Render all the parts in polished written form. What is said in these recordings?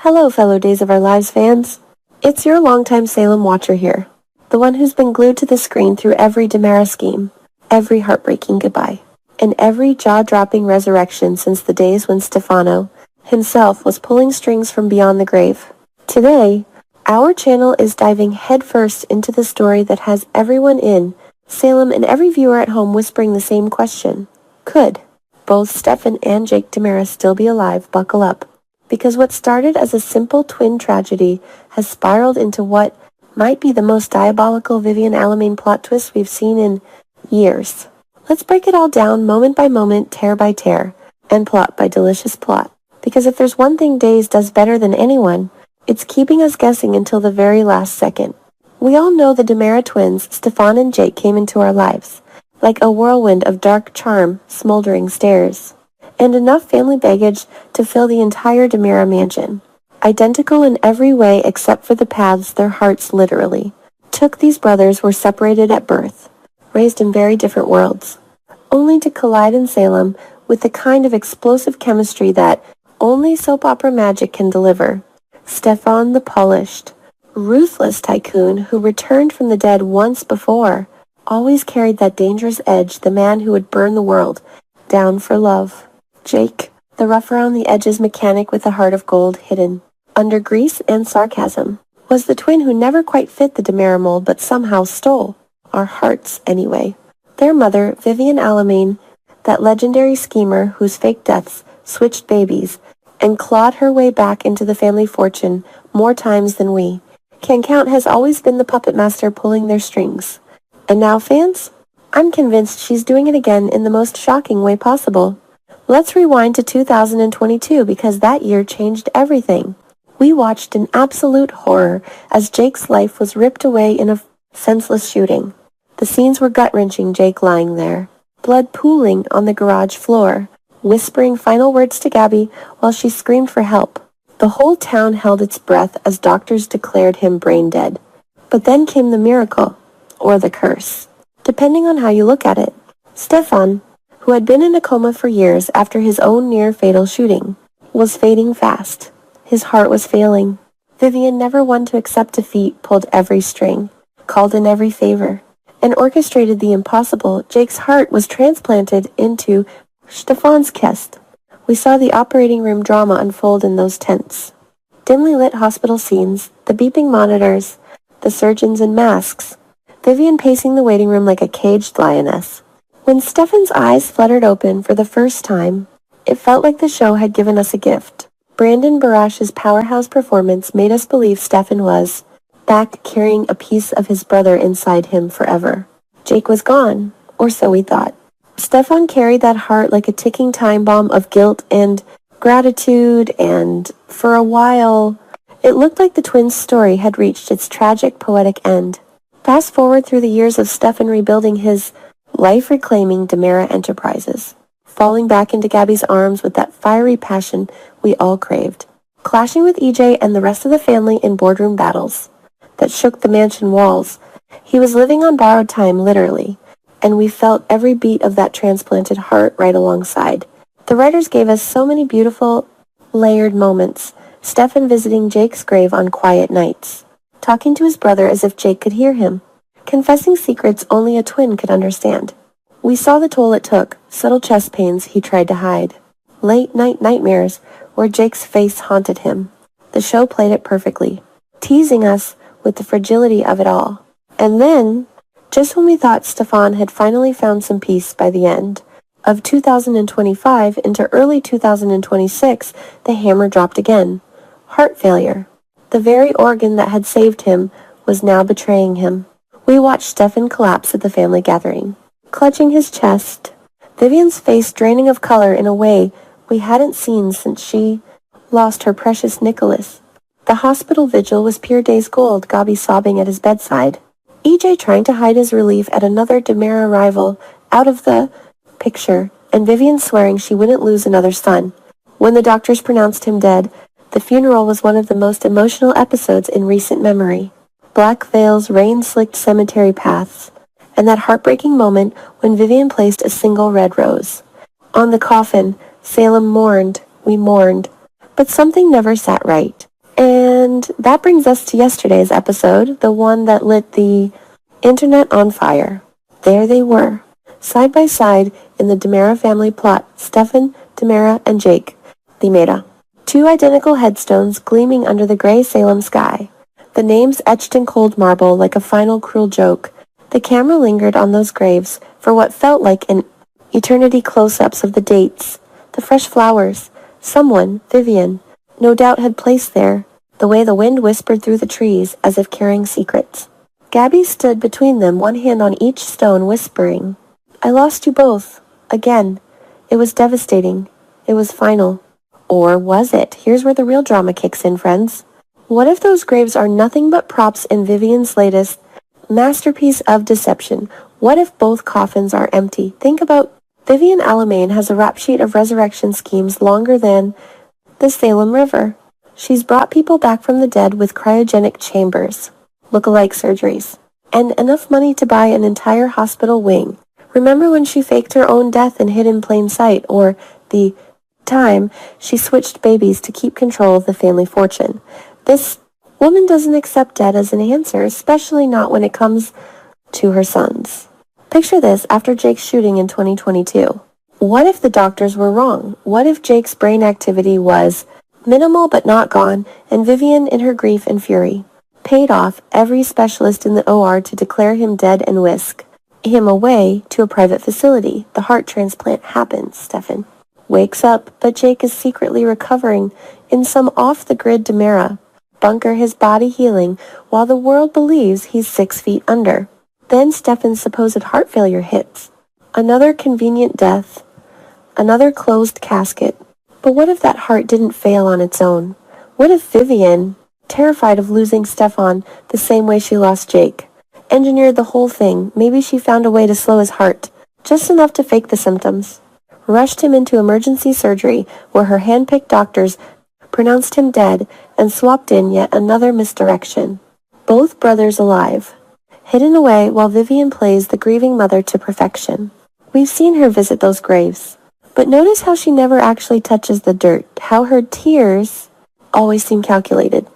Hello, fellow Days of Our Lives fans. It's your longtime Salem watcher here, the one who's been glued to the screen through every DiMera scheme, every heartbreaking goodbye, and every jaw-dropping resurrection since the days when Stefano himself was pulling strings from beyond the grave. Today, our channel is diving headfirst into the story that has everyone in Salem and every viewer at home whispering the same question. Could both Stefan and Jake DiMera still be alive? Buckle up. Because what started as a simple twin tragedy has spiraled into what might be the most diabolical Vivian Alamain plot twist we've seen in years. Let's break it all down moment by moment, tear by tear, and plot by delicious plot. Because if there's one thing Days does better than anyone, it's keeping us guessing until the very last second. We all know the DiMera twins, Stefan and Jake, came into our lives, like a whirlwind of dark charm, smoldering stairs, and enough family baggage to fill the entire DiMera mansion. Identical in every way except for the paths their hearts literally took, these brothers were separated at birth, raised in very different worlds, only to collide in Salem with the kind of explosive chemistry that only soap opera magic can deliver. Stefan, the polished, ruthless tycoon who returned from the dead once before, always carried that dangerous edge, the man who would burn the world down for love. Jake, the rough around the edges mechanic with a heart of gold hidden under grease and sarcasm, was the twin who never quite fit the DiMera mold but somehow stole our hearts anyway. Their mother, Vivian Alamain, that legendary schemer whose fake deaths switched babies and clawed her way back into the family fortune more times than we can count, has always been the puppet master pulling their strings. And now, fans, I'm convinced she's doing it again in the most shocking way possible. Let's rewind to 2022 because that year changed everything. We watched an absolute horror as Jake's life was ripped away in a senseless shooting. The scenes were gut-wrenching. Jake lying there, blood pooling on the garage floor, whispering final words to Gabby while she screamed for help. The whole town held its breath as doctors declared him brain dead. But then came the miracle, or the curse, depending on how you look at it. Stefan, who had been in a coma for years after his own near-fatal shooting, was fading fast. His heart was failing. Vivian, never one to accept defeat, pulled every string, called in every favor, and orchestrated the impossible. Jake's heart was transplanted into Stefan's chest. We saw the operating room drama unfold in those tense, dimly lit hospital scenes, the beeping monitors, the surgeons in masks, Vivian pacing the waiting room like a caged lioness. When Stefan's eyes fluttered open for the first time, it felt like the show had given us a gift. Brandon Barash's powerhouse performance made us believe Stefan was back, carrying a piece of his brother inside him forever. Jake was gone, or so we thought. Stefan carried that heart like a ticking time bomb of guilt and gratitude, and for a while, it looked like the twins' story had reached its tragic, poetic end. Fast forward through the years of Stefan rebuilding his life-reclaiming DiMera Enterprises, falling back into Gabby's arms with that fiery passion we all craved, clashing with EJ and the rest of the family in boardroom battles that shook the mansion walls. He was living on borrowed time, literally, and we felt every beat of that transplanted heart right alongside. The writers gave us so many beautiful, layered moments. Stefan visiting Jake's grave on quiet nights, talking to his brother as if Jake could hear him, confessing secrets only a twin could understand. We saw the toll it took, subtle chest pains he tried to hide, late-night nightmares where Jake's face haunted him. The show played it perfectly, teasing us with the fragility of it all. And then, just when we thought Stefan had finally found some peace by the end of 2025 into early 2026, the hammer dropped again. Heart failure. The very organ that had saved him was now betraying him. We watched Stefan collapse at the family gathering, clutching his chest, Vivian's face draining of color in a way we hadn't seen since she lost her precious Nicholas. The hospital vigil was pure day's gold, Gabi sobbing at his bedside, EJ trying to hide his relief at another DiMera rival out of the picture, and Vivian swearing she wouldn't lose another son. When the doctors pronounced him dead, the funeral was one of the most emotional episodes in recent memory. Black veils, rain-slicked cemetery paths, and that heartbreaking moment when Vivian placed a single red rose on the coffin. Salem mourned, we mourned, but something never sat right. And that brings us to yesterday's episode, the one that lit the internet on fire. There they were, side by side in the DiMera family plot, Stefan, DiMera, and Jake DiMera. Two identical headstones gleaming under the gray Salem sky. The names etched in cold marble like a final cruel joke. The camera lingered on those graves for what felt like an eternity close-ups of the dates, the fresh flowers. Someone, Vivian, no doubt had placed there, the way the wind whispered through the trees as if carrying secrets. Gabby stood between them, one hand on each stone, whispering, "I lost you both. Again. It was devastating. It was final." Or was it? Here's where the real drama kicks in, friends. What if those graves are nothing but props in Vivian's latest masterpiece of deception? What if both coffins are empty? Think about Vivian Alamain has a rap sheet of resurrection schemes longer than the Salem River. She's brought people back from the dead with cryogenic chambers, look-alike surgeries, and enough money to buy an entire hospital wing. Remember when she faked her own death and hid in plain sight, or the time she switched babies to keep control of the family fortune? This woman doesn't accept dead as an answer, especially not when it comes to her sons. Picture this after Jake's shooting in 2022. What if the doctors were wrong? What if Jake's brain activity was minimal but not gone, and Vivian, in her grief and fury, paid off every specialist in the OR to declare him dead and whisk him away to a private facility? The heart transplant happens. Stefan wakes up, but Jake is secretly recovering in some off-the-grid DiMera bunker, his body healing, while the world believes he's 6 feet under. Then Stefan's supposed heart failure hits. Another convenient death, another closed casket. But what if that heart didn't fail on its own? What if Vivian, terrified of losing Stefan the same way she lost Jake, engineered the whole thing? Maybe she found a way to slow his heart, just enough to fake the symptoms. Rushed him into emergency surgery where her hand-picked doctors pronounced him dead and swapped in yet another misdirection. Both brothers alive, hidden away while Vivian plays the grieving mother to perfection. We've seen her visit those graves. But notice how she never actually touches the dirt, how her tears always seem calculated,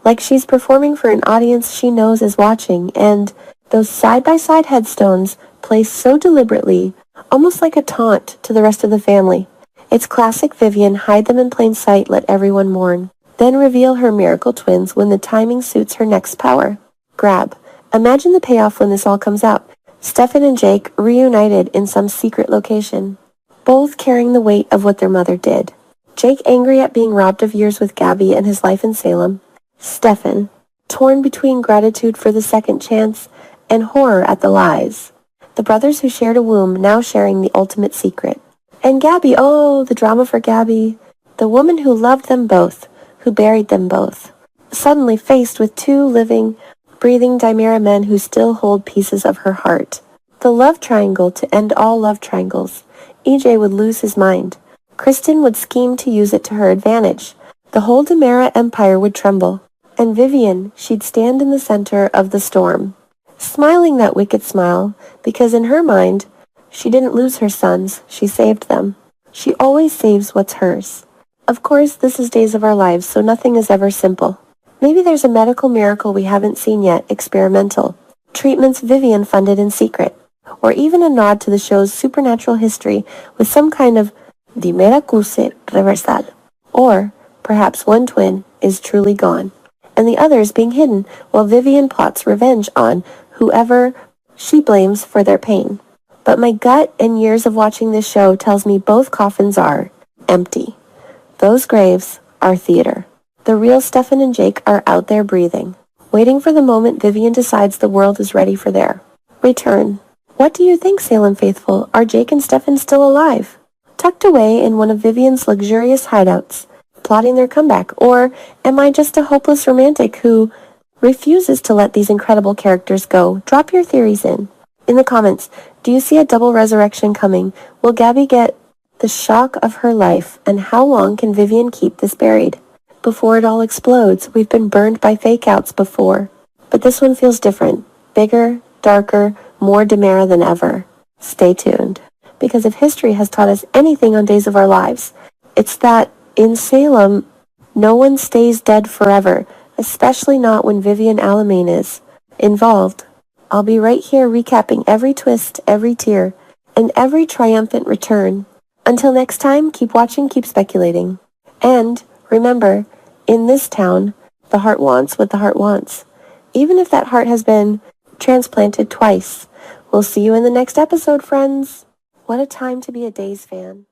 like she's performing for an audience she knows is watching, and those side-by-side headstones placed so deliberately, almost like a taunt to the rest of the family. It's classic Vivian, hide them in plain sight, let everyone mourn, then reveal her miracle twins when the timing suits her next power grab. Imagine the payoff when this all comes out. Stefan and Jake reunited in some secret location, both carrying the weight of what their mother did. Jake angry at being robbed of years with Gabby and his life in Salem. Stefan torn between gratitude for the second chance and horror at the lies. The brothers who shared a womb now sharing the ultimate secret. And Gabby, oh, the drama for Gabby. The woman who loved them both, who buried them both. Suddenly faced with two living, breathing DiMera men who still hold pieces of her heart. The love triangle to end all love triangles. EJ would lose his mind. Kristen would scheme to use it to her advantage. The whole DiMera empire would tremble. And Vivian, she'd stand in the center of the storm, smiling that wicked smile, because in her mind, she didn't lose her sons, she saved them. She always saves what's hers. Of course, this is Days of Our Lives, so nothing is ever simple. Maybe there's a medical miracle we haven't seen yet, experimental. Treatments Vivian funded in secret. Or even a nod to the show's supernatural history with some kind of DiMera curse reversal. Or perhaps one twin is truly gone, and the other is being hidden while Vivian plots revenge on whoever she blames for their pain. But my gut and years of watching this show tells me both coffins are empty. Those graves are theater. The real Stefan and Jake are out there breathing, waiting for the moment Vivian decides the world is ready for their return. What do you think, Salem faithful? Are Jake and Stefan still alive, tucked away in one of Vivian's luxurious hideouts, plotting their comeback? Or am I just a hopeless romantic who refuses to let these incredible characters go? Drop your theories in the comments. Do you see a double resurrection coming? Will Gabby get the shock of her life? And how long can Vivian keep this buried before it all explodes? We've been burned by fake outs before, but this one feels different. Bigger, darker, more DiMera than ever. Stay tuned, because if history has taught us anything on Days of Our Lives, it's that in Salem, no one stays dead forever. especially not when Vivian Alamain is involved. I'll be right here recapping every twist, every tear, and every triumphant return. Until next time, keep watching, keep speculating. And remember, in this town, the heart wants what the heart wants, even if that heart has been transplanted twice. We'll see you in the next episode, friends. What a time to be a Days fan.